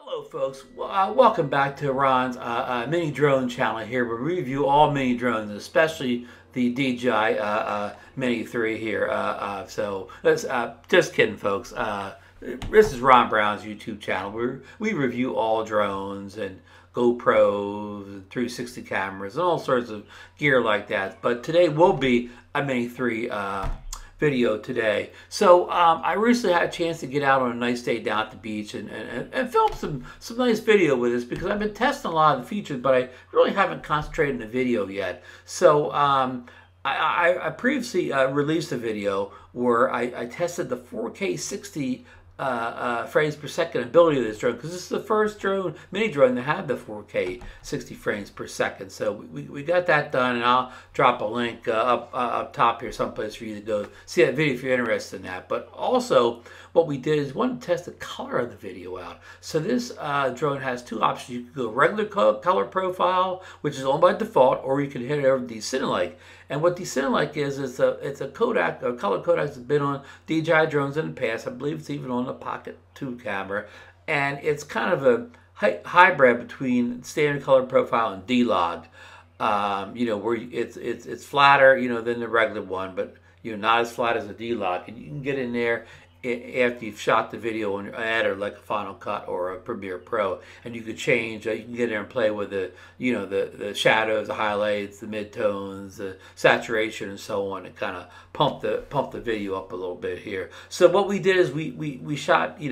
Hello folks, welcome back to Ron's mini drone channel here where we review all mini drones, especially the DJI Mini 3 here. So let's, just kidding folks, this is Ron Brown's YouTube channel where we review all drones and GoPros and 360 cameras and all sorts of gear like that. But today will be a Mini 3 video today. So I recently had a chance to get out on a nice day down at the beach and film some nice video with this because I've been testing a lot of the features, but I really haven't concentrated in the video yet. So I previously released a video where I tested the 4K 60 frames per second ability of this drone, because this is the first drone, mini drone, that had the 4K 60 frames per second. So we got that done, and I'll drop a link up top here someplace for you to go see that video if you're interested in that. But also what we did is wanted to test the color of the video out. So this drone has two options. You can go regular color profile, which is on by default, or you can hit it over D-Cinelike. And what D-Cinelike is it's a Kodak, a color Kodak that's been on DJI drones in the past. I believe it's even on the Pocket 2 camera. And it's kind of a hybrid between standard color profile and D-Log. You know, where it's flatter, you know, than the regular one, but not as flat as a D-Log. And you can get in there after you've shot the video on your editor, like a Final Cut or a Premiere Pro, and you could change. You can get in there and play with the shadows, the highlights, the midtones, the saturation, and so on, and kind of pump the video up a little bit here. So what we did is we shot we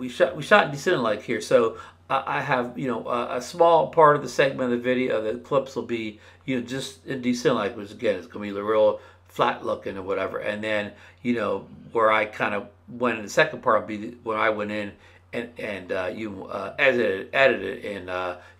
shot D-Cinelike here. So I have a small part of the segment of the video, the clips will be just in D-Cinelike, which again is going to be real flat looking or whatever, and then where I kind of went in the second part would be when I went in and edited it in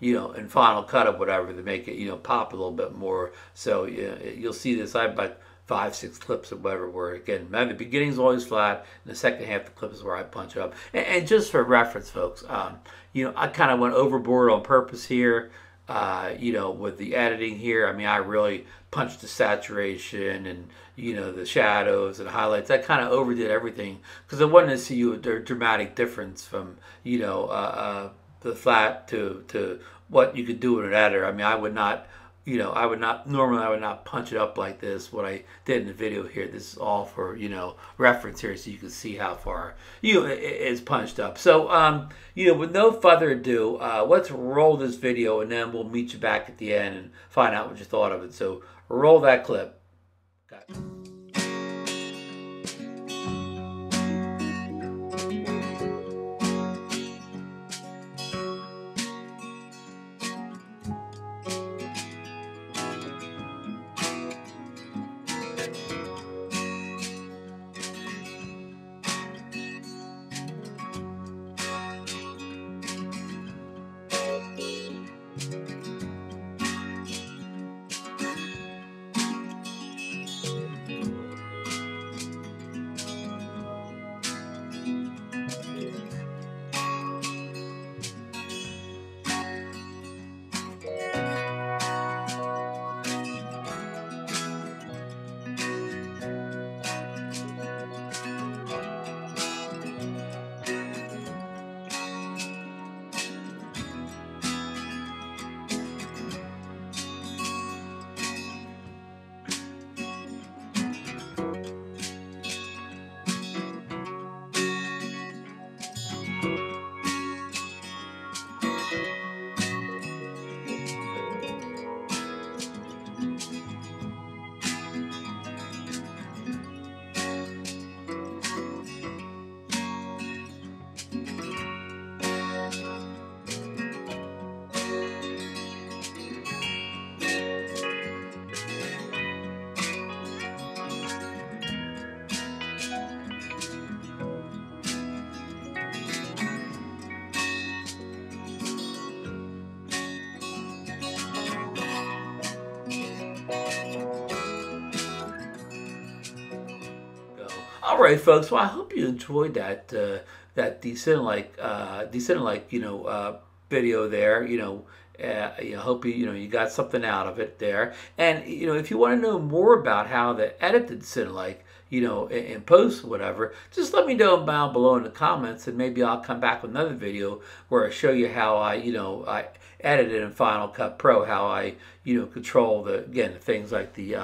in Final Cut or whatever to make it pop a little bit more. So you'll see this. I have about 5-6 clips or whatever where again the beginning's always flat, and the second half of the clip is where I punch it up. And just for reference, folks, I kind of went overboard on purpose here. With the editing here, I mean, I really punched the saturation and the shadows and highlights. I kind of overdid everything because I wanted to see a dramatic difference from the flat to what you could do in an editor. I mean, I would not normally I would not punch it up like this, what I did in the video here. This is all for, reference here so you can see how far, it's punched up. So, with no further ado, let's roll this video and then we'll meet you back at the end and find out what you thought of it. So, roll that clip. Got it. All right, folks. Well, I hope you enjoyed that D-Cinelike video there. I hope you got something out of it there. And if you want to know more about how to edit the D-Cinelike, you know, in post, whatever, just let me know down below in the comments, and maybe I'll come back with another video where I show you how I, you know, I edited in Final Cut Pro, how I, you know, control the, again, things like the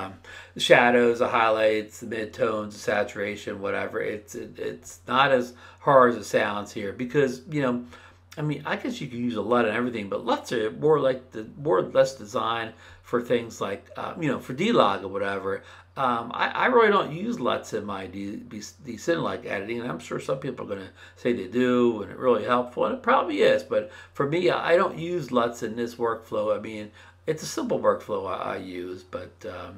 shadows, the highlights, the midtones, the saturation, whatever. It's not as hard as it sounds here, because, you know, I mean, I guess you can use a LUT and everything, but LUTs are more like more or less designed for things like, you know, for D-Log or whatever. I really don't use LUTs in my D-Cinelike editing, and I'm sure some people are going to say they do, and it's really helpful, and it probably is. But for me, I don't use LUTs in this workflow. I mean, it's a simple workflow I use, but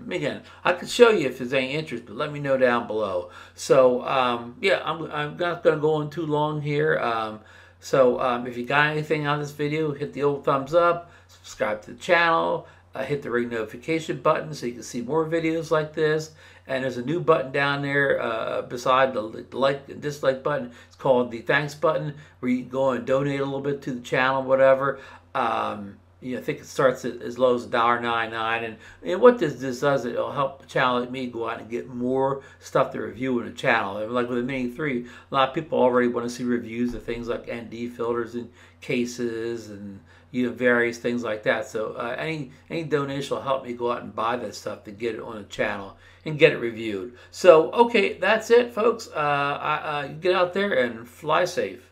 again, I could show you if there's any interest, but let me know down below. So yeah, I'm not going to go on too long here. If you got anything on this video, hit the old thumbs up, subscribe to the channel, hit the ring notification button so you can see more videos like this. And there's a new button down there beside the like and dislike button. It's called the thanks button, where you can go and donate a little bit to the channel, whatever. You know, I think it starts at as low as $1.99, and what this does, it'll help the channel like me go out and get more stuff to review in the channel. And like with the Mini 3, a lot of people already want to see reviews of things like ND filters and cases, and, you know, various things like that. So any donation will help me go out and buy that stuff to get it on the channel and get it reviewed. So okay, that's it, folks. Get out there and fly safe.